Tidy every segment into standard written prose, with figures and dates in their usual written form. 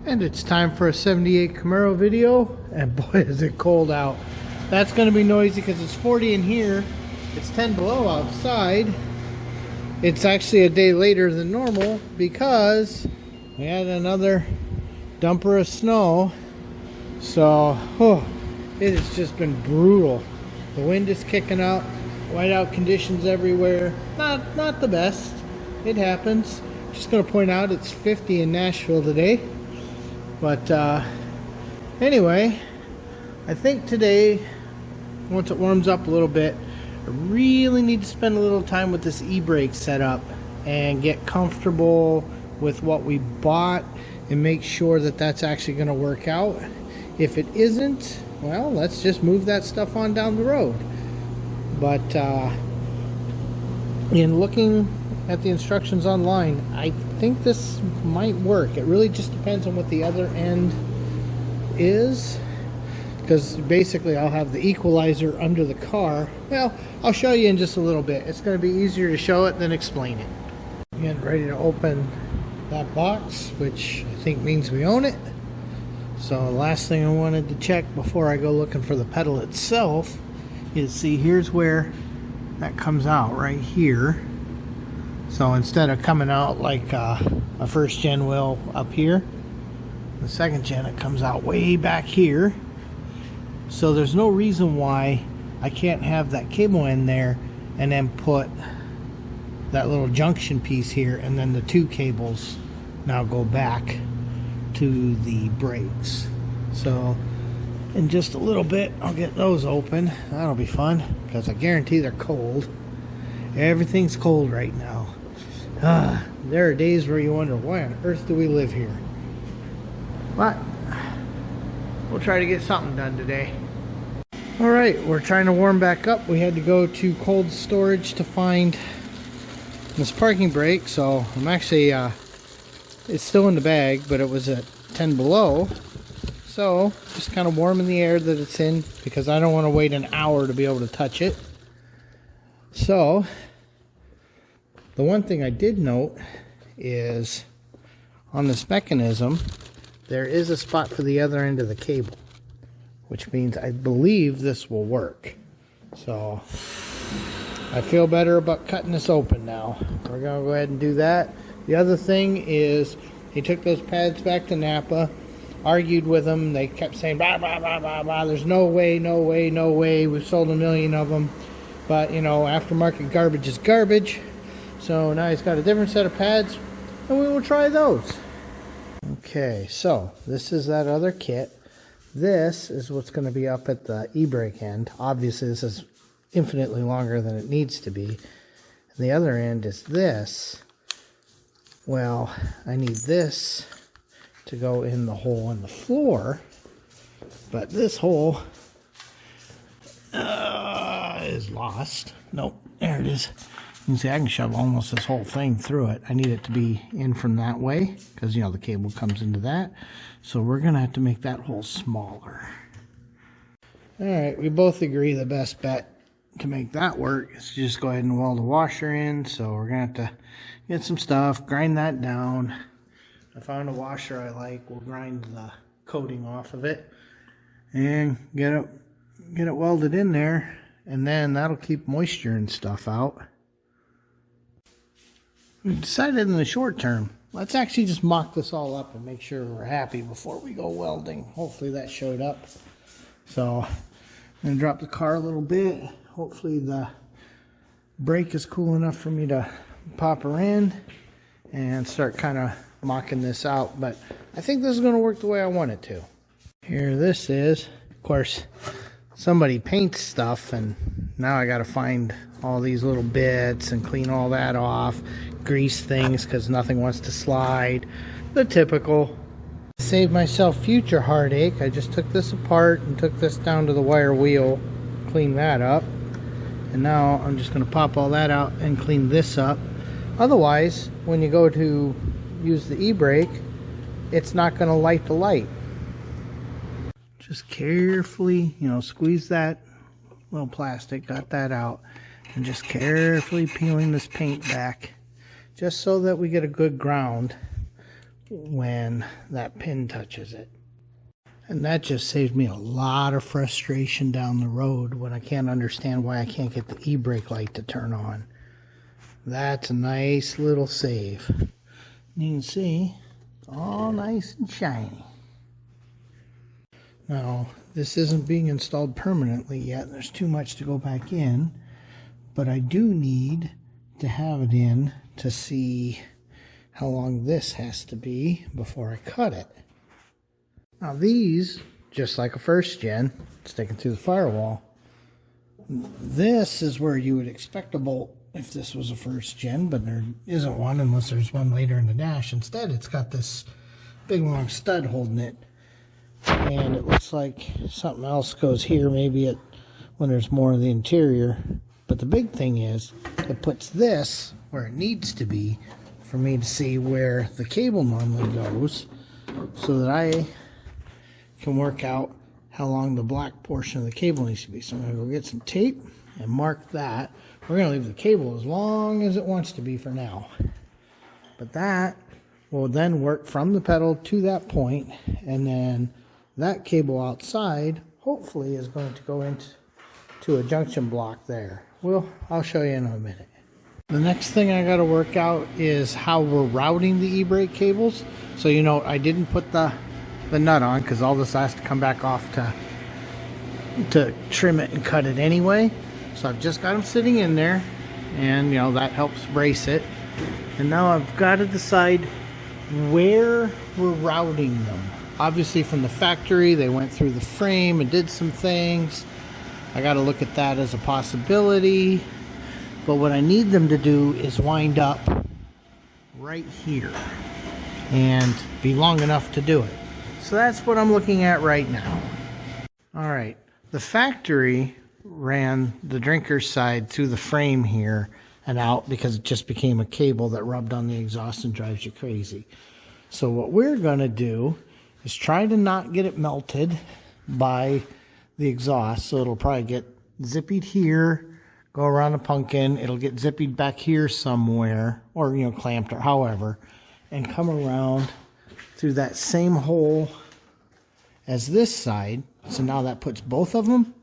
And it's time for a 78 Camaro video, and boy is it cold out. That's going to be noisy because it's 40 in here. It's 10 below outside. It's actually a day later than normal because we had another dumper of snow. So, it has just been brutal. The wind is kicking out, whiteout conditions everywhere. Not the best. It happens. Just going to point out it's 50 in Nashville today. But anyway, I think today, once it warms up a little bit, I really need to spend a little time with this e-brake setup and get comfortable with what we bought and make sure that that's actually going to work out. If it isn't, well, let's just move that stuff on down the road. But in looking at the instructions online, I think this might work. It really just depends on what the other end is, because basically I'll have the equalizer under the car. Well, I'll show you in just a little bit. It's going to be easier to show it than explain it. Getting ready to open that box, which I think means we own it. So last thing I wanted to check before I go looking for the pedal itself is, see, here's where that comes out, right here. So instead of coming out like a first gen will up here, the second gen, it comes out way back here. So there's no reason why I can't have that cable in there and then put that little junction piece here, and then the two cables now go back to the brakes. So in just a little bit I'll get those open. That'll be fun because I guarantee they're cold. Everything's cold right now. There are days where you wonder, why on earth do we live here? But we'll try to get something done today. Alright, we're trying to warm back up. We had to go to cold storage to find this parking brake, so I'm actually it's still in the bag, but it was at 10 below, so just kind of warming the air that it's in because I don't want to wait an hour to be able to touch it. So the one thing I did note is on this mechanism there is a spot for the other end of the cable, which means I believe this will work. So I feel better about cutting this open now. We're going to go ahead and do that. The other thing is, he took those pads back to NAPA, argued with them. They kept saying, blah, blah, blah, blah, blah. There's no way, no way, no way. We've sold 1 million of them. But, you know, aftermarket garbage is garbage. So now he's got a different set of pads, and we will try those. Okay, so this is that other kit. This is what's going to be up at the e-brake end. Obviously, this is infinitely longer than it needs to be. And the other end is this. Well, I need this to go in the hole in the floor, but this hole is lost. Nope, there it is. You can see I can shove almost this whole thing through it. I need it to be in from that way because, you know, the cable comes into that. So we're going to have to make that hole smaller. Alright, we both agree the best bet to make that work is to just go ahead and weld the washer in. So we're going to have to get some stuff, grind that down. I found a washer I like. We'll grind the coating off of it and get it welded in there, and then that'll keep moisture and stuff out. We decided in the short term, let's actually just mock this all up and make sure we're happy before we go welding. Hopefully that showed up. So I'm going to drop the car a little bit. Hopefully the brake is cool enough for me to pop her in and start kind of mocking this out. But I think this is going to work the way I want it to. Here this is. Of course, somebody paints stuff, and now I got to find all these little bits and clean all that off, grease things because nothing wants to slide. The typical. Save myself future heartache. I just took this apart and took this down to the wire wheel, cleaned that up, and now I'm just going to pop all that out and clean this up. Otherwise, when you go to use the e-brake, it's not going to light the light. Just carefully, you know, squeeze that little plastic, got that out, and just carefully peeling this paint back just so that we get a good ground when that pin touches it. And that just saved me a lot of frustration down the road when I can't understand why I can't get the e-brake light to turn on. That's a nice little save. You can see it's all nice and shiny. Now, this isn't being installed permanently yet. There's too much to go back in. But I do need to have it in to see how long this has to be before I cut it. Now these, just like a first gen, sticking through the firewall, this is where you would expect a bolt if this was a first gen, but there isn't one unless there's one later in the dash. Instead, it's got this big long stud holding it, and it looks like something else goes here, maybe when there's more of the interior. But the big thing is, it puts this where it needs to be for me to see where the cable normally goes, so that I can work out how long the black portion of the cable needs to be. So I'm going to go get some tape and mark that. We're going to leave the cable as long as it wants to be for now. But that will then work from the pedal to that point, and then that cable outside hopefully is going to go into a junction block there. Well, I'll show you in a minute. The next thing I got to work out is how we're routing the e-brake cables. So you know, I didn't put the nut on because all this has to come back off to trim it and cut it anyway. So I've just got them sitting in there, and you know, that helps brace it. And now I've got to decide where we're routing them. Obviously from the factory they went through the frame and did some things. I got to look at that as a possibility. But what I need them to do is wind up right here and be long enough to do it. So that's what I'm looking at right now. All right, the factory ran the drinker's side through the frame here and out because it just became a cable that rubbed on the exhaust and drives you crazy. So what we're gonna do is try to not get it melted by the exhaust. So it'll probably get zippied here, go around the pumpkin, it'll get zippied back here somewhere, or you know, clamped or however, and come around through that same hole as this side. So now that puts both of them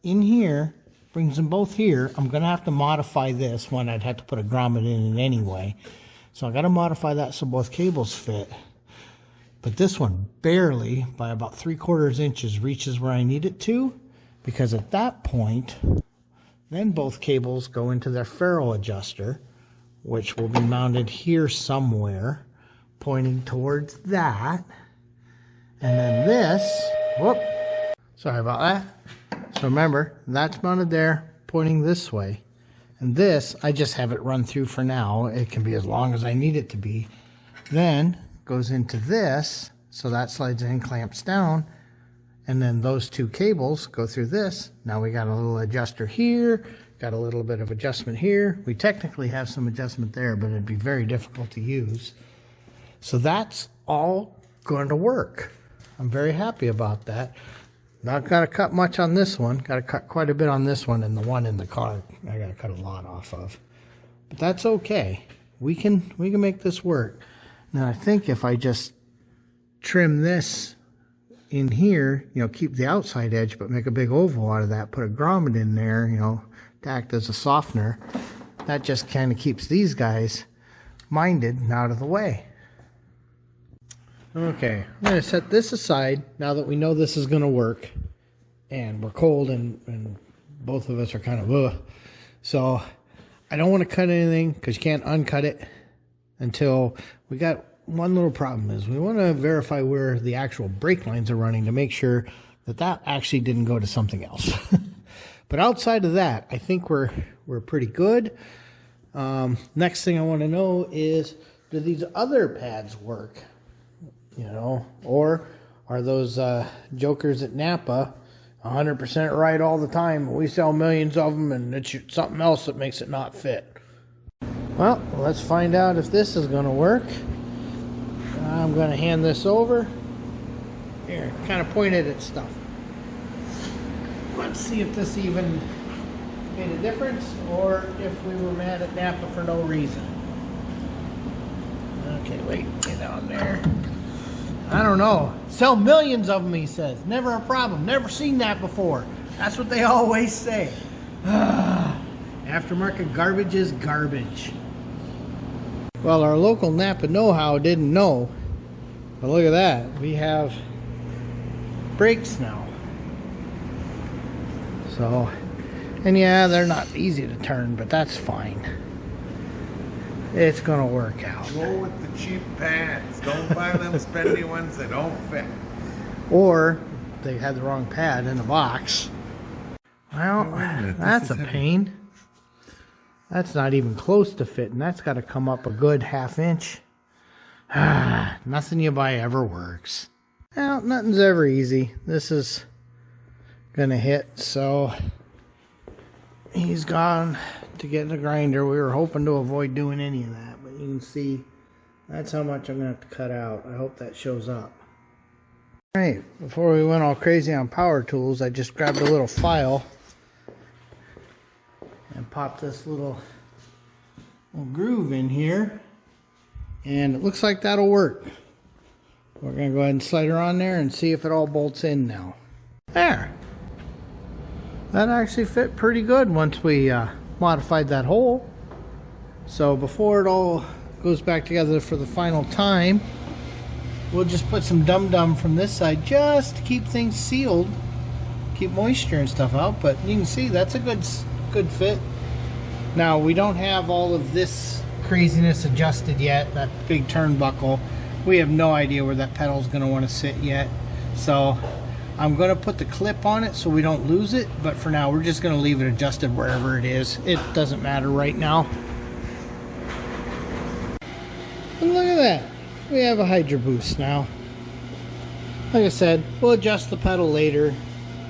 in here, brings them both here. I'm gonna have to modify this one. I'd have to put a grommet in it anyway. So I gotta modify that so both cables fit. But this one barely, by about 3/4 inches, reaches where I need it to, because at that point, then both cables go into their ferrule adjuster, which will be mounted here somewhere, pointing towards that. And then this, whoop, sorry about that. So remember, that's mounted there, pointing this way. And this, I just have it run through for now. It can be as long as I need it to be. Then goes into this, so that slides in, clamps down, and then those two cables go through this. Now we got a little adjuster here, got a little bit of adjustment here. We technically have some adjustment there, but it'd be very difficult to use. So that's all going to work. I'm very happy about that. Not got to cut much on this one. Got to cut quite a bit on this one, and the one in the car I got to cut a lot off of. But that's okay. We can make this work. Now I think if I just trim this in here, you know, keep the outside edge, but make a big oval out of that, put a grommet in there, you know, to act as a softener, that just kind of keeps these guys minded and out of the way. Okay, I'm going to set this aside now that we know this is going to work, and we're cold and both of us are kind of ugh. So I don't want to cut anything because you can't uncut it until we got one little problem is we want to verify where the actual brake lines are running to make sure that that actually didn't go to something else. But outside of that, I think we're pretty good. Next thing I want to know is, do these other pads work? You know, or are those jokers at NAPA 100% right all the time? We sell millions of them and it's something else that makes it not fit. Well, let's find out if this is going to work. I'm going to hand this over. Here, kind of pointed at stuff. Let's see if this even made a difference or if we were mad at NAPA for no reason. Okay, wait, get down there. I don't know. Sell millions of them, he says. Never a problem. Never seen that before. That's what they always say. Aftermarket garbage is garbage. Well, our local NAPA know-how didn't know. But look at that. We have brakes now. So, and yeah, they're not easy to turn, but that's fine. It's gonna work out. Go with the cheap pads. Don't buy them spendy ones that don't fit. Or they had the wrong pad in the box. Well, that's a pain. That's not even close to fitting. That's got to come up a good ½ inch. Nothing you buy ever works. Well, nothing's ever easy. This is gonna hit, so he's gone to get the grinder. We were hoping to avoid doing any of that, but you can see that's how much I'm gonna have to cut out. I hope that shows up. Alright, before we went all crazy on power tools, I just grabbed a little file and popped this little groove in here, and it looks like that'll work. We're gonna go ahead and slide her on there and see if it all bolts in now. There. That actually fit pretty good once we modified that hole. So before it all goes back together for the final time, we'll just put some dum-dum from this side just to keep things sealed, keep moisture and stuff out. But you can see that's a good fit. Now we don't have all of this craziness adjusted yet, that big turnbuckle. We have no idea where that pedal is going to want to sit yet. So I'm going to put the clip on it so we don't lose it, but for now we're just going to leave it adjusted wherever it is. It doesn't matter right now. And look at that. We have a Hydroboost now. Like I said, we'll adjust the pedal later,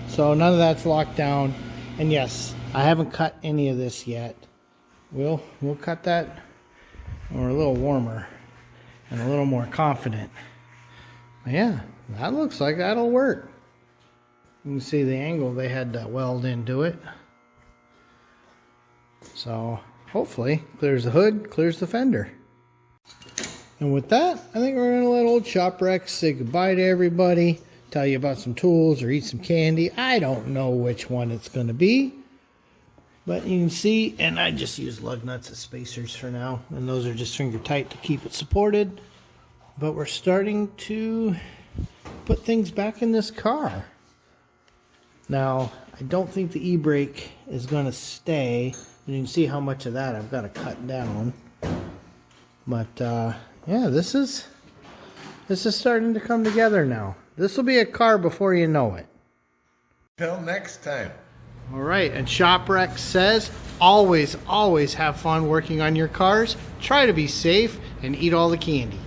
so none of that's locked down. And yes, I haven't cut any of this yet. We'll cut that when we're a little warmer and a little more confident. But yeah, that looks like that'll work. You can see the angle they had to weld into it. So hopefully clears the hood, clears the fender. And with that, I think we're going to let old ShopRex say goodbye to everybody, tell you about some tools or eat some candy. I don't know which one it's going to be. But you can see, and I just use lug nuts as spacers for now. And those are just finger tight to keep it supported. But we're starting to put things back in this car. Now, I don't think the ebrake is going to stay. You can see how much of that I've got to cut down. But yeah, this is starting to come together now. This will be a car before you know it. Till next time. All right, and ShopRex says, always have fun working on your cars. Try to be safe and eat all the candy.